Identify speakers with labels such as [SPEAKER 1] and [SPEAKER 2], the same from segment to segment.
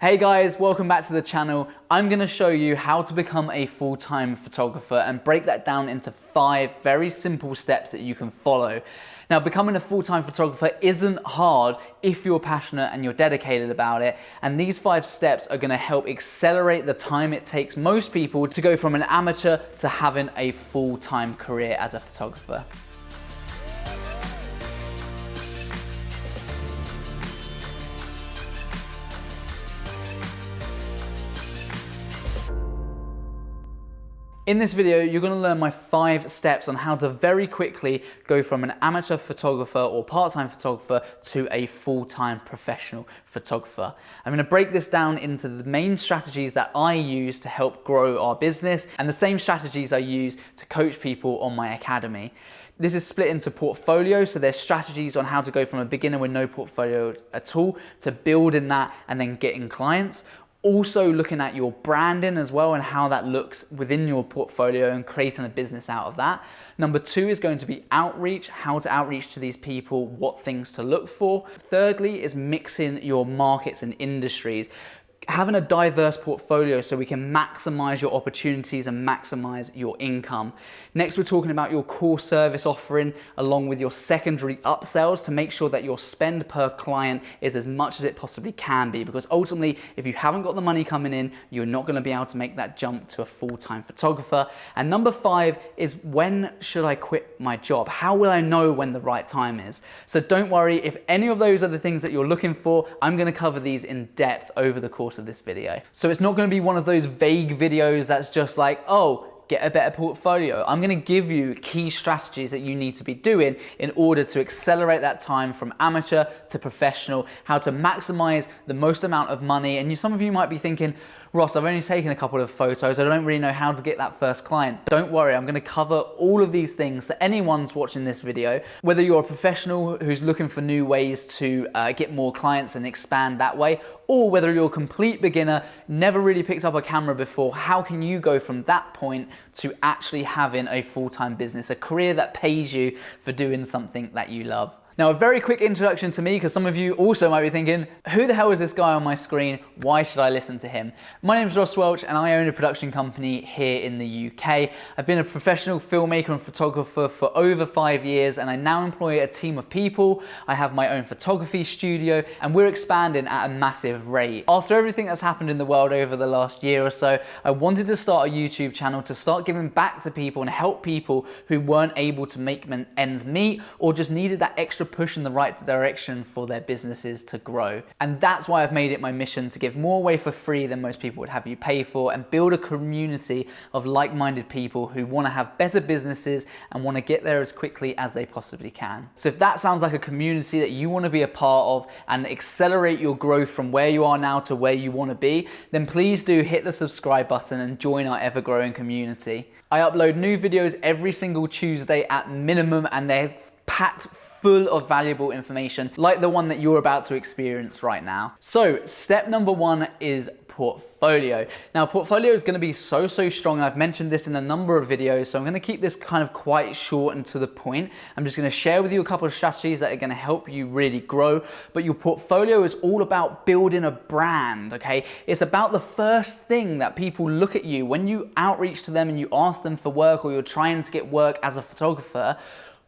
[SPEAKER 1] Hey guys, welcome back to the channel. I'm gonna show you how to become a full-time photographer and break that down into 5 very simple steps that you can follow. Now, becoming a full-time photographer isn't hard if you're passionate and you're dedicated about it. And these 5 steps are gonna help accelerate the time it takes most people to go from an amateur to having a full-time career as a photographer. In this video, you're going to learn my 5 steps on how to very quickly go from an amateur photographer or part-time photographer to a full-time professional photographer. I'm going to break this down into the main strategies that I use to help grow our business and the same strategies I use to coach people on my academy. This is split into portfolios, so there's strategies on how to go from a beginner with no portfolio at all to building that and then getting clients. Also looking at your branding as well and how that looks within your portfolio and creating a business out of that. Number 2 is going to be outreach, how to outreach to these people, what things to look for. Thirdly is mixing your markets and industries. Having a diverse portfolio so we can maximize your opportunities and maximize your income. Next, we're talking about your core service offering along with your secondary upsells to make sure that your spend per client is as much as it possibly can be, because ultimately, if you haven't got the money coming in, you're not going to be able to make that jump to a full-time photographer. And number 5 is, when should I quit my job? How will I know when the right time is? So don't worry, if any of those are the things that you're looking for, I'm going to cover these in depth over the course of this video. So it's not going to be one of those vague videos that's just like, oh, get a better portfolio. I'm going to give you key strategies that you need to be doing in order to accelerate that time from amateur to professional, how to maximize the most amount of money. And some of you might be thinking, Ross, I've only taken a couple of photos. I don't really know how to get that first client. Don't worry, I'm going to cover all of these things to anyone watching this video, whether you're a professional who's looking for new ways to get more clients and expand that way, or whether you're a complete beginner, never really picked up a camera before. How can you go from that point to actually having a full-time business, a career that pays you for doing something that you love? Now, a very quick introduction to me, because some of you also might be thinking, who the hell is this guy on my screen? Why should I listen to him? My name is Ross Welch and I own a production company here in the UK. I've been a professional filmmaker and photographer for over 5 years, and I now employ a team of people. I have my own photography studio and we're expanding at a massive rate. After everything that's happened in the world over the last year or so, I wanted to start a YouTube channel to start giving back to people and help people who weren't able to make ends meet or just needed that extra push in the right direction for their businesses to grow. And that's why I've made it my mission to give more away for free than most people would have you pay for, and build a community of like-minded people who want to have better businesses and want to get there as quickly as they possibly can. So if that sounds like a community that you want to be a part of and accelerate your growth from where you are now to where you want to be, then please do hit the subscribe button and join our ever-growing community. I upload new videos every single Tuesday at minimum, and they're packed full of valuable information like the one that you're about to experience right now. So step number 1 is portfolio. Now, portfolio is going to be so strong. I've mentioned this in a number of videos, so I'm going to keep this kind of quite short and to the point. I'm just going to share with you a couple of strategies that are going to help you really grow. But your portfolio is all about building a brand, okay? It's about the first thing that people look at you when you outreach to them and you ask them for work, or you're trying to get work as a photographer.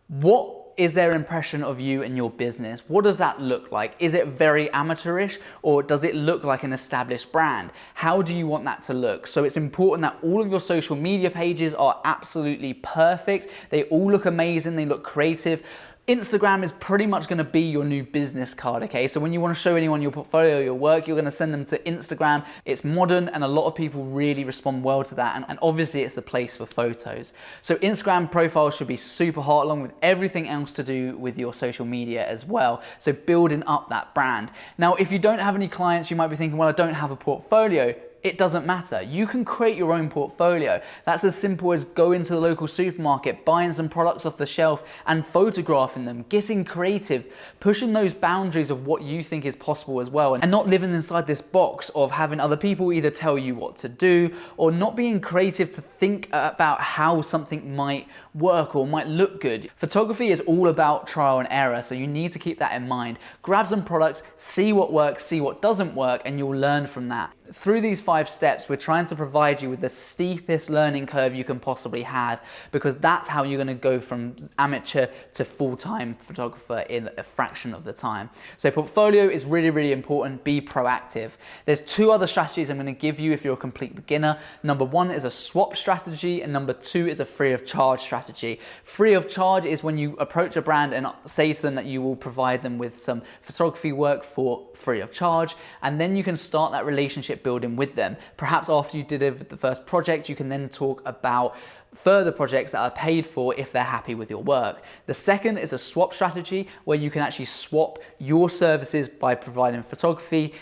[SPEAKER 1] What is their impression of you and your business? What does that look like? Is it very amateurish, or does it look like an established brand? How do you want that to look? So it's important that all of your social media pages are absolutely perfect. They all look amazing. They look creative. Instagram is pretty much going to be your new business card, okay? So when you want to show anyone your portfolio, your work, you're going to send them to Instagram. It's modern and a lot of people really respond well to that. And obviously it's the place for photos. So Instagram profiles should be super hot, along with everything else to do with your social media as well. So building up that brand. Now, if you don't have any clients, you might be thinking, well, I don't have a portfolio. It doesn't matter. You can create your own portfolio. That's as simple as going to the local supermarket, buying some products off the shelf and photographing them, getting creative, pushing those boundaries of what you think is possible as well, and not living inside this box of having other people either tell you what to do or not being creative to think about how something might work or might look good. Photography is all about trial and error, so you need to keep that in mind. Grab some products, see what works, see what doesn't work, and you'll learn from that. Through these 5 steps, we're trying to provide you with the steepest learning curve you can possibly have, because that's how you're going to go from amateur to full-time photographer in a fraction of the time. So portfolio is really, really important. Be proactive. There's 2 other strategies I'm going to give you if you're a complete beginner. Number 1 is a swap strategy, and number 2 is a free of charge strategy. Free of charge is when you approach a brand and say to them that you will provide them with some photography work for free of charge, and then you can start that relationship building with them. Perhaps after you deliver the first project, you can then talk about further projects that are paid for if they're happy with your work. The second is a swap strategy, where you can actually swap your services by providing photography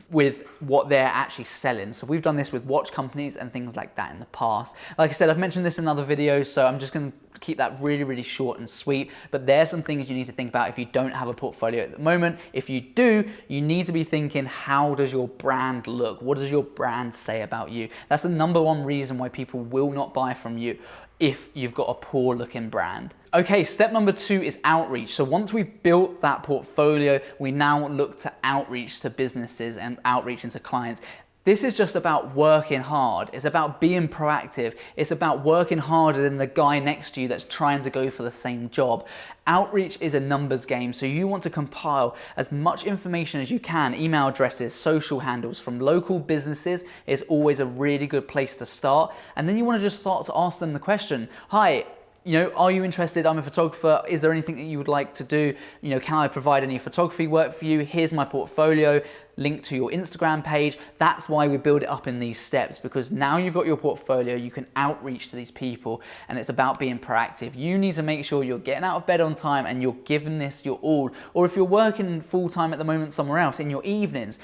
[SPEAKER 1] with what they're actually selling. So we've done this with watch companies and things like that in the past. Like I said, I've mentioned this in other videos, so I'm just going to keep that really, really short and sweet. But there's some things you need to think about if you don't have a portfolio at the moment. If you do, you need to be thinking, how does your brand look? What does your brand say about you? That's the number 1 reason why people will not buy from you if you've got a poor looking brand. Okay, step number 2 is outreach. So once we've built that portfolio, we now look to outreach to businesses and outreach into clients. This is just about working hard. It's about being proactive. It's about working harder than the guy next to you that's trying to go for the same job. Outreach is a numbers game, so you want to compile as much information as you can. Email addresses, social handles from local businesses is always a really good place to start. And then you want to just start to ask them the question, hi, are you interested? I'm a photographer. Is there anything that you would like to do? Can I provide any photography work for you? Here's my portfolio. Link to your Instagram page. That's why we build it up in these steps, because now you've got your portfolio, you can outreach to these people, and it's about being proactive. You need to make sure you're getting out of bed on time and you're giving this your all. Or if you're working full time at the moment somewhere else, in your evenings,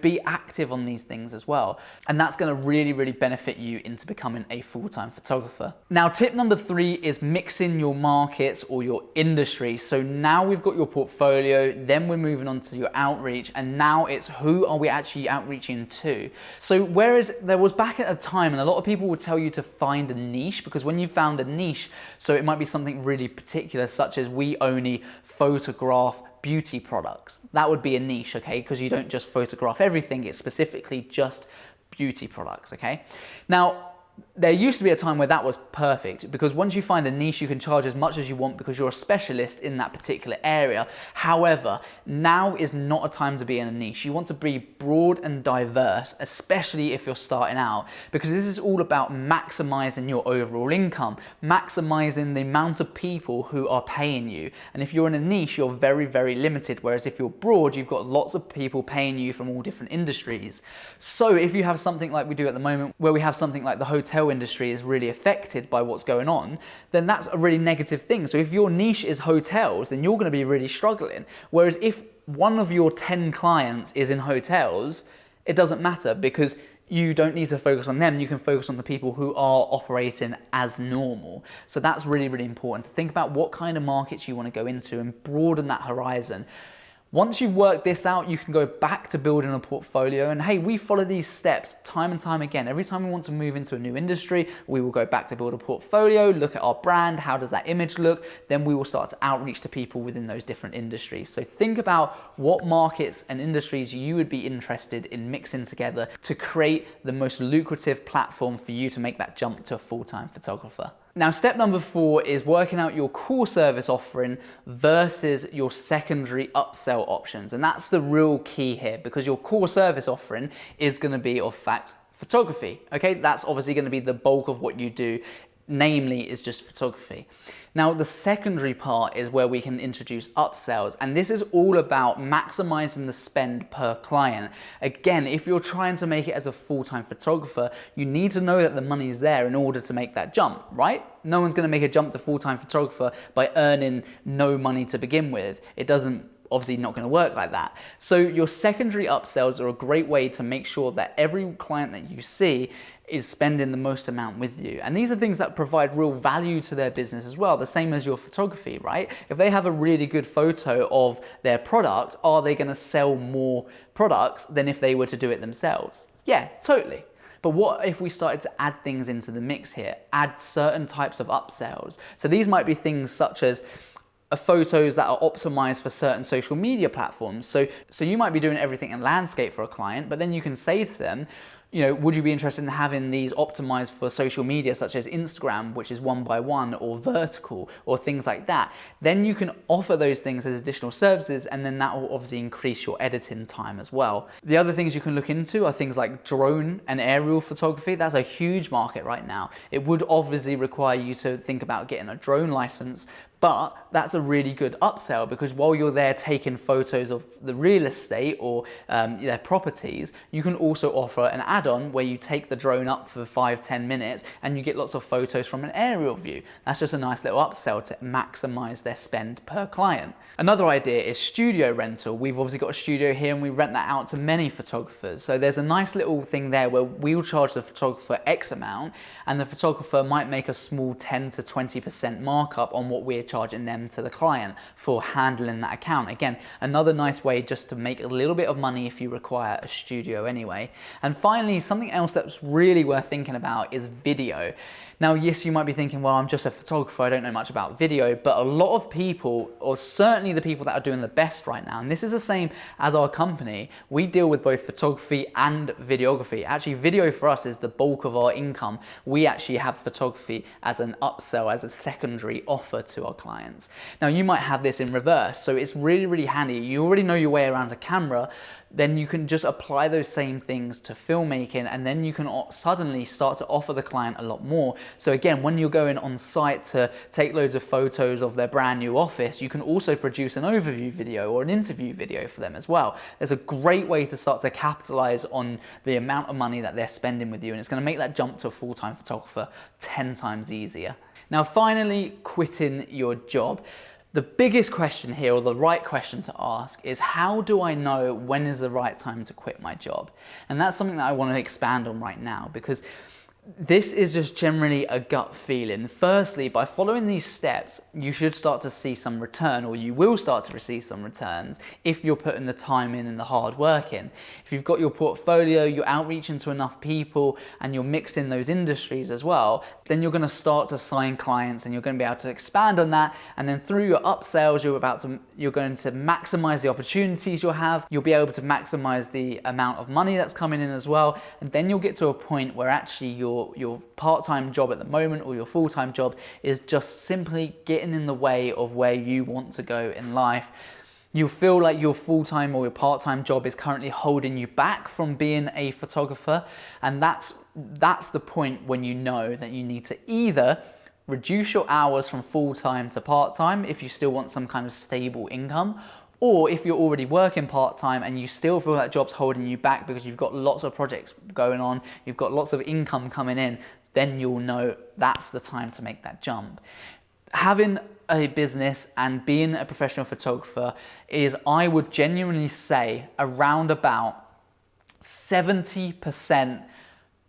[SPEAKER 1] be active on these things as well. And that's going to really, really benefit you into becoming a full-time photographer. Now, tip number 3 is mixing your markets or your industry. So now we've got your portfolio, then we're moving on to your outreach, and now it's who are we actually outreaching to? So whereas there was back at a time, and a lot of people would tell you to find a niche, because when you found a niche, so it might be something really particular, such as we only photograph beauty products. That would be a niche, okay? Because you don't just photograph everything, it's specifically just beauty products, okay? Now, there used to be a time where that was perfect, because once you find a niche, you can charge as much as you want because you're a specialist in that particular area. However, now is not a time to be in a niche. You want to be broad and diverse, especially if you're starting out, because this is all about maximizing your overall income, maximizing the amount of people who are paying you. And if you're in a niche, you're very, very limited. Whereas if you're broad, you've got lots of people paying you from all different industries. So if you have something like we do at the moment, where we have something like the hotel industry is really affected by what's going on, then that's a really negative thing. So if your niche is hotels, then you're going to be really struggling. Whereas if one of your 10 clients is in hotels, it doesn't matter, because you don't need to focus on them. You can focus on the people who are operating as normal. So that's really, really important to think about what kind of markets you want to go into and broaden that horizon. Once you've worked this out, you can go back to building a portfolio, and hey, we follow these steps time and time again. Every time we want to move into a new industry, we will go back to build a portfolio, look at our brand, how does that image look, then we will start to outreach to people within those different industries. So think about what markets and industries you would be interested in mixing together to create the most lucrative platform for you to make that jump to a full-time photographer. Now, step number 4 is working out your core service offering versus your secondary upsell options. And that's the real key here, because your core service offering is going to be, of fact, photography. Okay, that's obviously going to be the bulk of what you do, namely is just photography. Now, the secondary part is where we can introduce upsells, and this is all about maximizing the spend per client. Again, if you're trying to make it as a full-time photographer, you need to know that the money is there in order to make that jump, right? No one's going to make a jump to full-time photographer by earning no money to begin with. It doesn't obviously not going to work like that. So your secondary upsells are a great way to make sure that every client that you see is spending the most amount with you. And these are things that provide real value to their business as well, the same as your photography, right? If they have a really good photo of their product, are they going to sell more products than if they were to do it themselves? Yeah, totally. But what if we started to add things into the mix here, add certain types of upsells? So these might be things such as photos that are optimized for certain social media platforms. So you might be doing everything in landscape for a client, but then you can say to them, you know, would you be interested in having these optimized for social media such as Instagram, which is 1x1, or vertical, or things like that? Then you can offer those things as additional services, and then that will obviously increase your editing time as well. The other things you can look into are things like drone and aerial photography. That's a huge market right now. It would obviously require you to think about getting a drone license, but that's a really good upsell, because while you're there taking photos of the real estate or their properties, you can also offer an add-on where you take the drone up for 5-10 minutes and you get lots of photos from an aerial view. That's just a nice little upsell to maximize their spend per client. Another idea is studio rental. We've obviously got a studio here and we rent that out to many photographers. So there's a nice little thing there where we'll charge the photographer X amount and the photographer might make a small 10 to 20% markup on what we're charging them to the client for handling that account. Again, another nice way just to make a little bit of money if you require a studio anyway. And finally, something else that's really worth thinking about is video. Now, yes, you might be thinking, well, I'm just a photographer, I don't know much about video, but a lot of people, or certainly the people that are doing the best right now, and this is the same as our company, we deal with both photography and videography. Actually, video for us is the bulk of our income. We actually have photography as an upsell, as a secondary offer to our clients. Now, you might have this in reverse, so it's really, really handy. You already know your way around a camera, then you can just apply those same things to filmmaking, and then you can suddenly start to offer the client a lot more. So again, when you're going on site to take loads of photos of their brand new office, you can also produce an overview video or an interview video for them as well. There's a great way to start to capitalize on the amount of money that they're spending with you, and it's going to make that jump to a full-time photographer 10 times easier. Now, finally, quitting your job. The biggest question here, or the right question to ask, is how do I know when is the right time to quit my job? And that's something that I want to expand on right now, because this is just generally a gut feeling. Firstly, by following these steps, you should start to see some return, or you will start to receive some returns if you're putting the time in and the hard work in. If you've got your portfolio, you're outreaching to enough people, and you're mixing those industries as well, then you're going to start to sign clients and you're going to be able to expand on that. And then through your upsells, you're going to maximize the opportunities you'll have. You'll be able to maximize the amount of money that's coming in as well. And then you'll get to a point where actually your part-time job at the moment, or your full-time job, is just simply getting in the way of where you want to go in life. You feel like your full-time or your part-time job is currently holding you back from being a photographer, and that's the point when you know that you need to either reduce your hours from full-time to part-time if you still want some kind of stable income, or if you're already working part-time and you still feel that job's holding you back because you've got lots of projects going on, you've got lots of income coming in, then you'll know that's the time to make that jump. Having a business and being a professional photographer is, I would genuinely say, around about 70%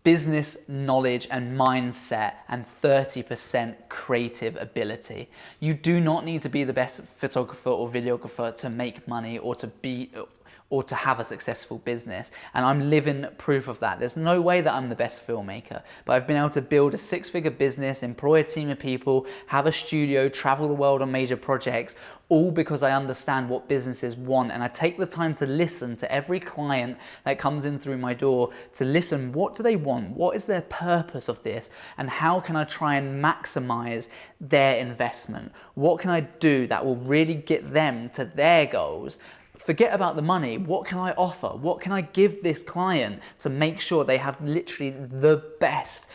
[SPEAKER 1] business knowledge and mindset and 30% creative ability. You do not need to be the best photographer or videographer to make money or to have a successful business. And I'm living proof of that. There's no way that I'm the best filmmaker, but I've been able to build a 6-figure business, employ a team of people, have a studio, travel the world on major projects, all because I understand what businesses want. And I take the time to listen to every client that comes in through my door, to listen, what do they want? What is their purpose of this? And how can I try and maximize their investment? What can I do that will really get them to their goals? Forget about the money. What can I offer? What can I give this client to make sure they have literally the best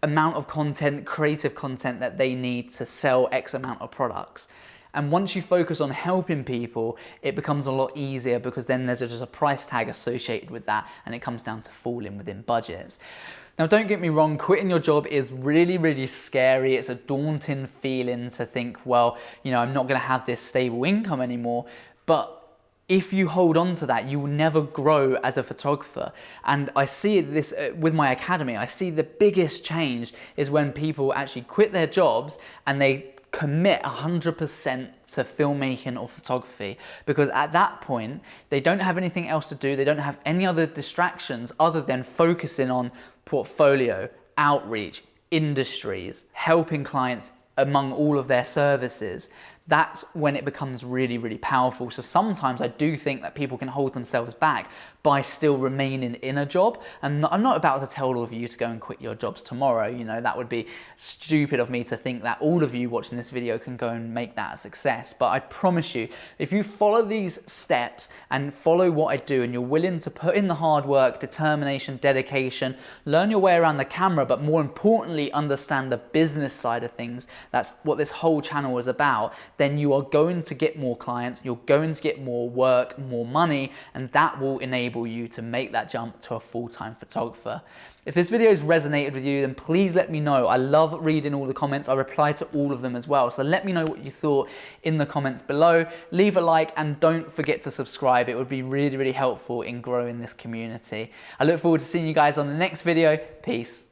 [SPEAKER 1] amount of content, creative content that they need to sell X amount of products? And once you focus on helping people, it becomes a lot easier, because then there's just a price tag associated with that, and it comes down to falling within budgets. Now, don't get me wrong, quitting your job is really, really scary. It's a daunting feeling to think, well, you know, I'm not going to have this stable income anymore. But if you hold on to that, you will never grow as a photographer. And I see this with my academy. I see the biggest change is when people actually quit their jobs and they commit 100% to filmmaking or photography, because at that point they don't have anything else to do. They don't have any other distractions other than focusing on portfolio, outreach, industries, helping clients among all of their services. That's when it becomes really, really powerful. So sometimes I do think that people can hold themselves back by still remaining in a job. And I'm not about to tell all of you to go and quit your jobs tomorrow. You know, that would be stupid of me to think that all of you watching this video can go and make that a success. But I promise you, if you follow these steps and follow what I do, and you're willing to put in the hard work, determination, dedication, learn your way around the camera, but more importantly, understand the business side of things, that's what this whole channel is about, then you are going to get more clients, you're going to get more work, more money, and that will enable you to make that jump to a full-time photographer. If this video has resonated with you, then please let me know. I love reading all the comments. I reply to all of them as well. So let me know what you thought in the comments below. Leave a like and don't forget to subscribe. It would be really, really helpful in growing this community. I look forward to seeing you guys on the next video. Peace.